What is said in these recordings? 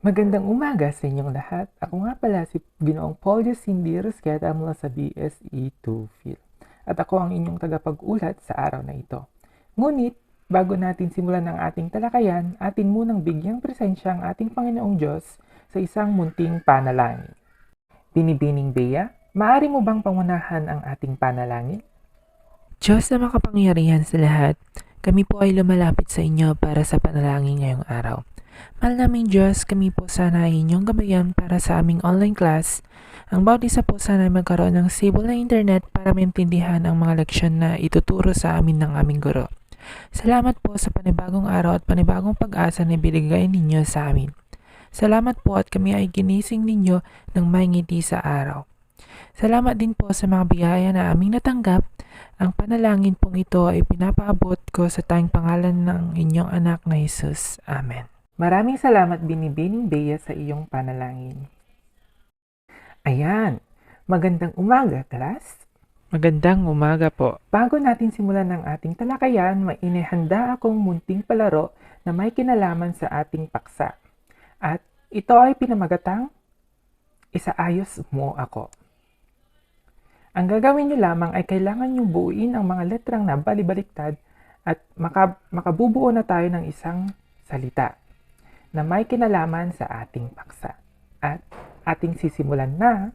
Magandang umaga sa inyong lahat. Ako nga pala si Ginoong Paul Cindy Rusqueta mula sa BSE 2 Phil. At ako ang inyong tagapag-ulat sa araw na ito. Ngunit, bago natin simulan ang ating talakayan, atin munang bigyang presensya ang ating Panginoong Diyos sa isang munting panalangin. Binibining Bea, maaari mo bang pangunahan ang ating panalangin? Diyos na makapangyarihan sa lahat, kami po ay lumalapit sa inyo para sa panalangin ngayong araw. Mahal naming Diyos, kami po sana ay inyong gabayan para sa aming online class. Ang bawat isa po sana ay magkaroon ng stable na internet para maintindihan ang mga leksyon na ituturo sa amin ng aming guro. Salamat po sa panibagong araw at panibagong pag-asa na binigay ninyo sa amin. Salamat po at kami ay ginising ninyo ng may ngiti sa araw. Salamat din po sa mga biyaya na aming natanggap. Ang panalangin pong ito ay pinapaabot ko sa tayong pangalan ng inyong anak na Jesus. Amen. Maraming salamat Binibining Bea sa iyong panalangin. Ayan, magandang umaga, class. Magandang umaga po. Bago natin simulan ang ating talakayan, may inihanda akong munting palaro na may kinalaman sa ating paksa. At ito ay pinamagatang Isaayos Mo Ako. Ang gagawin nyo lamang ay kailangan nyo buuin ang mga letrang na balibaliktad at makabubuo na tayo ng isang salita na may kinalaman sa ating paksa. At ating sisimulan na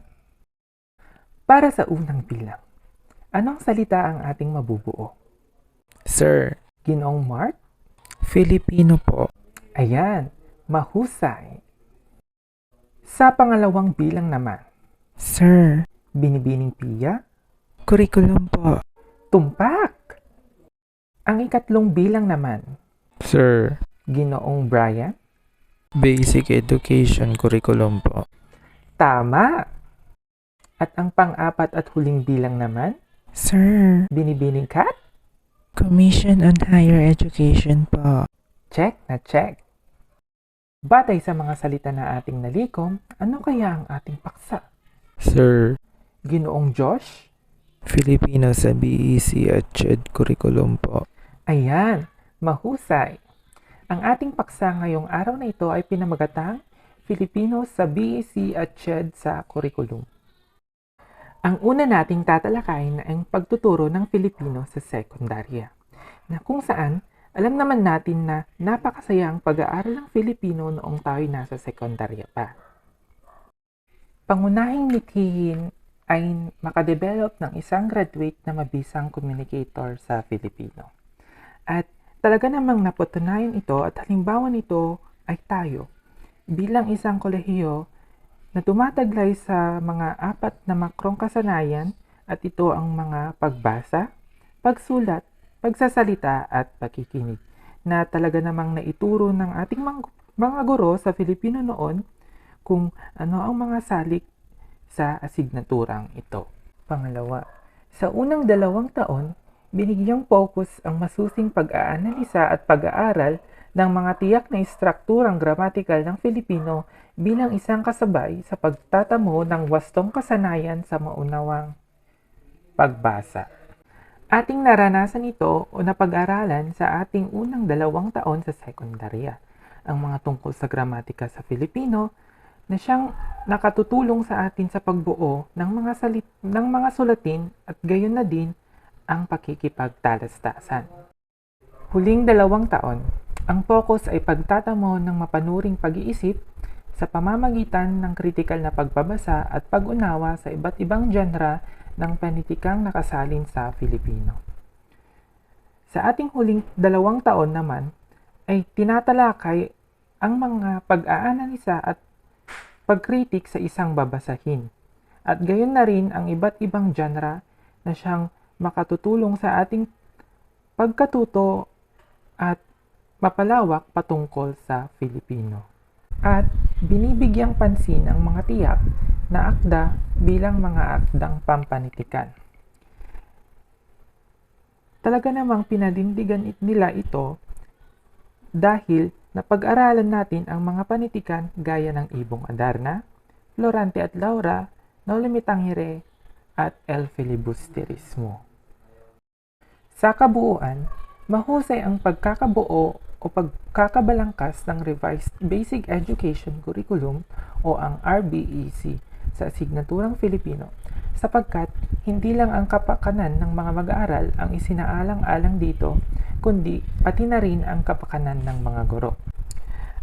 para sa unang bilang. Anong salita ang ating mabubuo? Sir, Ginoong Mark? Filipino po. Ayan, mahusay. Sa pangalawang bilang naman, Sir, Binibining Pia? curriculum po. Tumpak! Ang ikatlong bilang naman, Sir, Ginoong Brian? basic education curriculum po. Tama! At ang pang-apat at huling bilang naman, Sir, Binibining Kat? Commission on Higher Education po. Check na check. Batay sa mga salita na ating nalikom, ano kaya ang ating paksa? Sir, Ginoong Josh? Filipino sa BEC at CHED curriculum po. Ayan, mahusay. Ang ating paksa ngayong araw na ito ay pinamagatang Filipino sa BEC at CHED sa curriculum. Ang una nating tatalakayin ay ang pagtuturo ng Filipino sa sekundarya, na kung saan alam naman natin na napakasaya ang pag-aaral ng Filipino noong tayo nasa sekundarya pa. Pangunahing mithiin ay makadevelop ng isang graduate na mabisang communicator sa Filipino. At talaga namang napatunayan ito at halimbawa nito ay tayo bilang isang kolehiyo na tumataglay sa mga apat na makrong kasanayan at ito ang mga pagbasa, pagsulat, pagsasalita at pakikinig na talaga namang naituro ng ating mga guro sa Filipino noon kung ano ang mga salik sa asignaturang ito. Pangalawa, sa unang 2 taon, binigyang focus ang masusing pag-aanalisa at pag-aaral ng mga tiyak na istrukturang gramatikal ng Filipino bilang isang kasabay sa pagtatamo ng wastong kasanayan sa maunawang pagbasa. Ating naranasan ito o napag-aralan sa ating unang 2 taon sa sekundarya, ang mga tungkol sa gramatika sa Filipino na siyang nakatutulong sa atin sa pagbuo ng mga sulatin at gayon na din ang pakikipagtalastasan. Huling 2 taon, ang focus ay pagtatamo ng mapanuring pag-iisip sa pamamagitan ng kritikal na pagbabasa at pag-unawa sa iba't ibang genre ng panitikang nakasalin sa Filipino. Sa ating huling 2 taon naman ay tinatalakay ang mga pag-aanalisa at pagkritik sa isang babasahin at gayon na rin ang iba't ibang genre na siyang makatutulong sa ating pagkatuto at mapalawak patungkol sa Filipino. At binibigyang pansin ang mga tiyak na akda bilang mga akdang pampanitikan. Talaga namang pinanindigan nila ito dahil napag-aralan natin ang mga panitikan gaya ng Ibong Adarna, Florante at Laura, Noli Me Tangere, at El Filibusterismo. Sa kabuuan, mahusay ang pagkakabuo o o pagkakabalangkas ng Revised Basic Education Curriculum o ang RBEC sa asignaturang Filipino, sapagkat hindi lang ang kapakanan ng mga mag-aaral ang isinaalang-alang dito, kundi pati na rin ang kapakanan ng mga guro.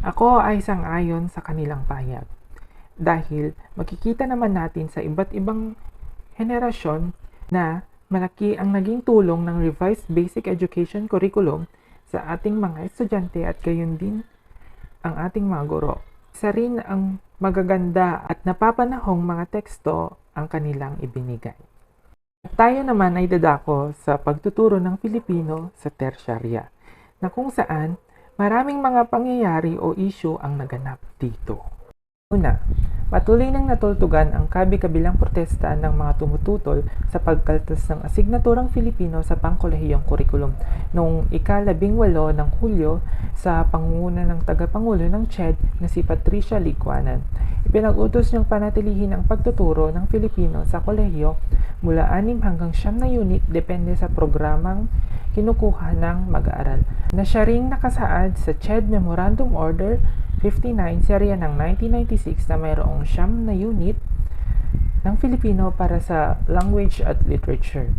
Ako ay sang-ayon sa kanilang pahayag dahil makikita naman natin sa iba't ibang henerasyon na malaki ang naging tulong ng Revised Basic Education Curriculum sa ating mga estudyante at gayon din ang ating mga guro. Isa rin ang magaganda at napapanahong mga teksto ang kanilang ibinigay. At tayo naman ay dadako sa pagtuturo ng Filipino sa tersyarya, na kung saan maraming mga pangyayari o issue ang naganap dito. Una, patuloy nang natultugan ang kabi-kabilang protesta ng mga tumututol sa pagkaltas ng asignaturang Filipino sa pangkolehiyong kurikulum noong ika-18 ng Hulyo sa pangunguna ng tagapangulo ng CHED na si Patricia Licuanan. Ipinag-utos niyang panatilihin ang pagtuturo ng Filipino sa kolehiyo mula 6 hanggang 9 na unit depende sa programang kinukuha ng mag-aaral, na siya ring nakasaad sa CHED Memorandum Order 59 serya ng 1996 na mayroong 9 na unit ng Filipino para sa language at literature,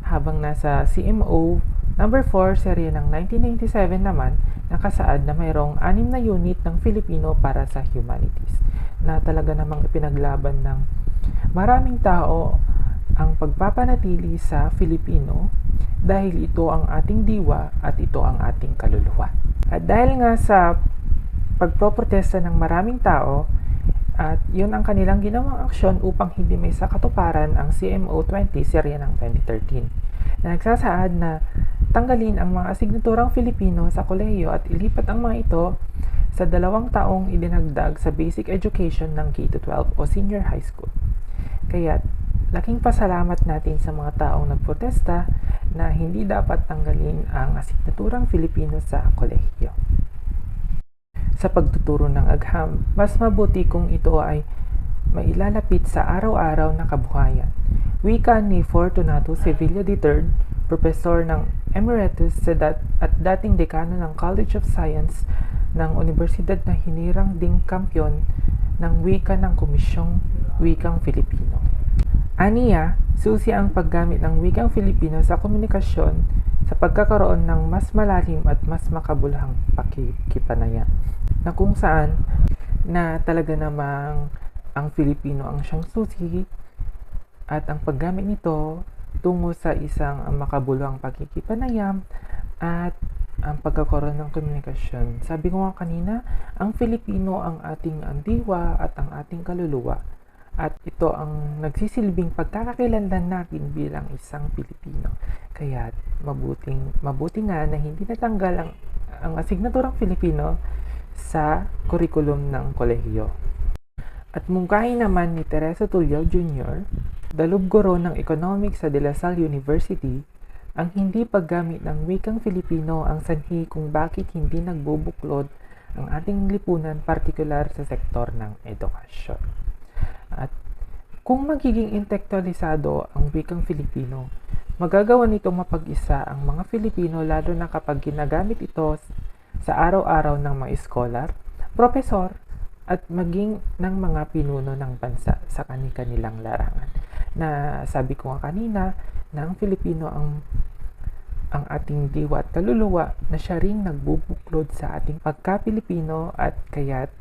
habang nasa CMO number 4 serya ng 1997 naman nakasaad na mayroong 6 na unit ng Filipino para sa humanities, na talaga namang ipinaglaban ng maraming tao ang pagpapanatili sa Filipino dahil ito ang ating diwa at ito ang ating kaluluwa. At dahil nga sa pagproprotesta ng maraming tao at yun ang kanilang ginawang aksyon upang hindi may sakatuparan ang CMO 20 serya ng 2013 na nagsasaad na tanggalin ang mga asignaturang Filipino sa kolehiyo at ilipat ang mga ito sa 2 taong idinagdag sa basic education ng K-12 o senior high school. Kaya laking pasalamat natin sa mga taong nagprotesta na hindi dapat tanggalin ang asignaturang Filipino sa kolehiyo. Sa pagtuturo ng agham, mas mabuti kung ito ay mailalapit sa araw-araw na kabuhayan. Wika ni Fortunato Sevilla III, profesor ng Emeritus at dating dekano ng College of Science ng Universidad na hinirang ding kampyon ng wika ng Komisyong Wikang Filipino. Aniya, susi ang paggamit ng wikang Filipino sa komunikasyon sa pagkakaroon ng mas malalim at mas makabuluhang pakikipanayan, na kung saan na talaga namang ang Filipino ang siyang susi at ang paggamit nito tungo sa isang makabuluhang pakikipanayam at ang pagkakaroon ng komunikasyon. Sabi ko nga kanina, ang Filipino ang ating diwa at ang ating kaluluwa. At ito ang nagsisilbing pagkakakilanlan natin bilang isang Pilipino. Kaya mabuti nga na hindi natanggal ang asignaturang Filipino sa kurikulum ng kolehiyo. At mungkahi naman ni Teresa Tulliao Jr., dalub guro ng Economics sa De La Salle University, ang hindi paggamit ng wikang Filipino ang sanhi kung bakit hindi nagbubuklod ang ating lipunan, partikular sa sektor ng edukasyon. At kung magiging intelektualisado ang wikang Filipino, magagawa nitong mapag-isa ang mga Filipino, lalo na kapag ginagamit ito sa araw-araw ng mga scholar, profesor, at maging ng mga pinuno ng bansa sa kanilang larangan. Na sabi ko nga kanina, na ang Filipino ang ating diwa at kaluluwa, na siya ring nagbubuklod sa ating pagka-Pilipino at kaya't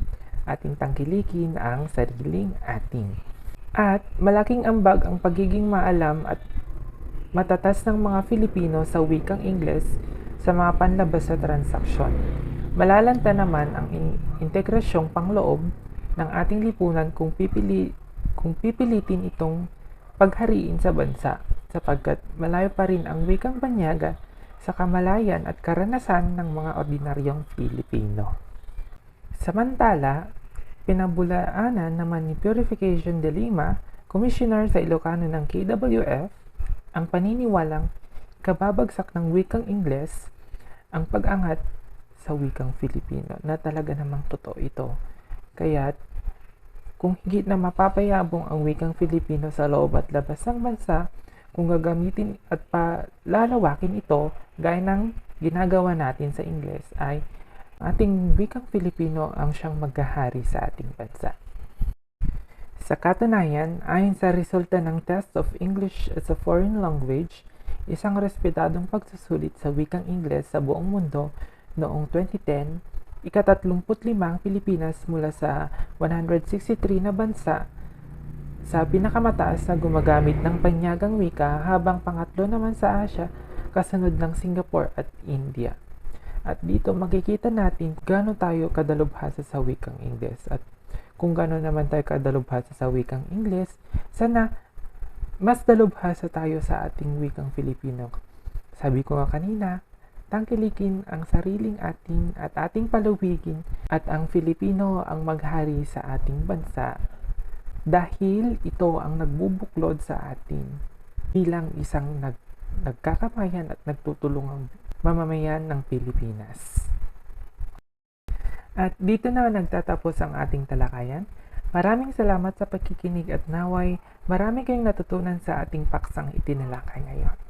ating tangkilikin ang sariling ating. At malaking ambag ang pagiging maalam at matatas ng mga Filipino sa wikang Ingles sa mga panlabas sa transaksyon. Malalanta naman ang integrasyong pangloob ng ating lipunan kung pipilitin itong paghariin sa bansa, sapagkat malayo pa rin ang wikang banyaga sa kamalayan at karanasan ng mga ordinaryong Pilipino. Samantala, pinabulaanan naman ni Purification de Lima, Commissioner sa Ilocano ng KWF, ang paniniwalang kababagsak ng wikang Ingles ang pag-angat sa wikang Filipino, na talaga namang totoo ito. Kaya't kung higit na mapapayabong ang wikang Filipino sa loob at labas ng bansa, kung gagamitin at palalawakin ito gaya ng ginagawa natin sa Ingles, ay Ating wikang Filipino ang siyang maghahari sa ating bansa. Sa katunayan, ayon sa resulta ng Test of English as a Foreign Language, isang respetadong pagsusulit sa wikang Ingles sa buong mundo noong 2010, ika-35 ang Pilipinas mula sa 163 na bansa sa pinakamataas na gumagamit ng panyagang wika, habang pangatlo naman sa Asia kasunod ng Singapore at India. At dito makikita natin kung gaano tayo kadalubhasa sa wikang Ingles at kung gaano naman tayo kadalubhasa sa wikang Ingles, sana mas dalubhasa tayo sa ating wikang Filipino. Sabi ko nga kanina, tangkilikin ang sariling atin at ating palawigin at ang Filipino ang maghari sa ating bansa dahil ito ang nagbubuklod sa atin bilang isang nagkakabayan at nagtutulungang mamamayan ng Pilipinas. At dito na nagtatapos ang ating talakayan. Maraming salamat sa pagkikinig at naway marami kayong natutunan sa ating paksang itinalakay ngayon.